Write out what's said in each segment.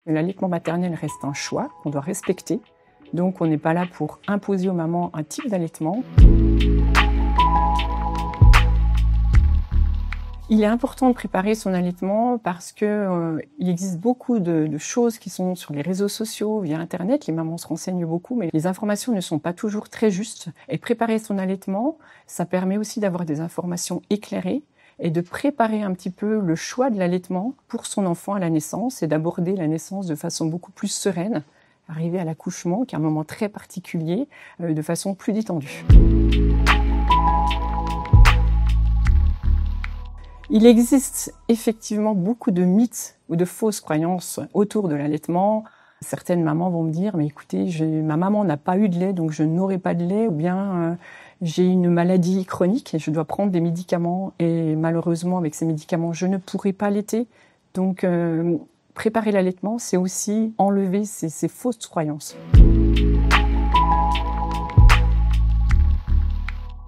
L'allaitement maternel reste un choix qu'on doit respecter. Donc on n'est pas là pour imposer aux mamans un type d'allaitement. Il est important de préparer son allaitement parce qu'il existe beaucoup de choses qui sont sur les réseaux sociaux, via Internet. Les mamans se renseignent beaucoup, mais les informations ne sont pas toujours très justes. Et préparer son allaitement, ça permet aussi d'avoir des informations éclairées et de préparer un petit peu le choix de l'allaitement pour son enfant à la naissance et d'aborder la naissance de façon beaucoup plus sereine, arriver à l'accouchement, qui est un moment très particulier, de façon plus détendue. Il existe effectivement beaucoup de mythes ou de fausses croyances autour de l'allaitement. Certaines mamans vont me dire « mais écoutez, ma maman n'a pas eu de lait, donc je n'aurai pas de lait » ou bien j'ai une maladie chronique et je dois prendre des médicaments et malheureusement avec ces médicaments je ne pourrai pas allaiter. Donc préparer l'allaitement, c'est aussi enlever ces fausses croyances.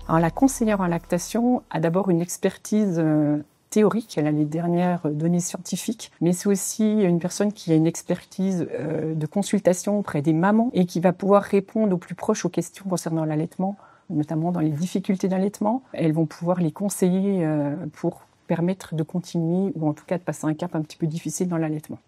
Alors, la conseillère en lactation a d'abord une expertise théorique, elle a les dernières données scientifiques, mais c'est aussi une personne qui a une expertise de consultation auprès des mamans et qui va pouvoir répondre au plus proche aux questions concernant l'allaitement, notamment dans les difficultés d'allaitement. Elles vont pouvoir les conseiller pour permettre de continuer ou en tout cas de passer un cap un petit peu difficile dans l'allaitement.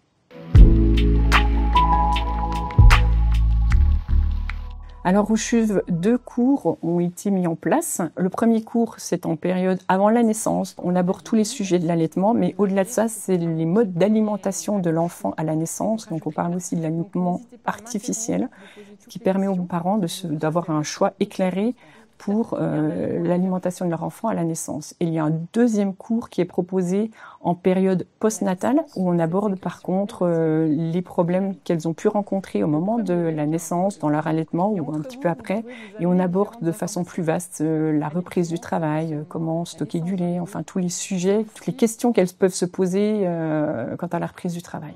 Alors au CHUV, 2 cours ont été mis en place. Le premier cours, c'est en période avant la naissance. On aborde tous les sujets de l'allaitement, mais au-delà de ça, c'est les modes d'alimentation de l'enfant à la naissance. Donc on parle aussi de l'allaitement artificiel, ce qui permet aux parents d'avoir un choix éclairé pour l'alimentation de leur enfant à la naissance. Et il y a un deuxième cours qui est proposé en période postnatale où on aborde par contre les problèmes qu'elles ont pu rencontrer au moment de la naissance, dans leur allaitement ou un petit peu après. Et on aborde de façon plus vaste la reprise du travail, comment stocker du lait, enfin tous les sujets, toutes les questions qu'elles peuvent se poser quant à la reprise du travail.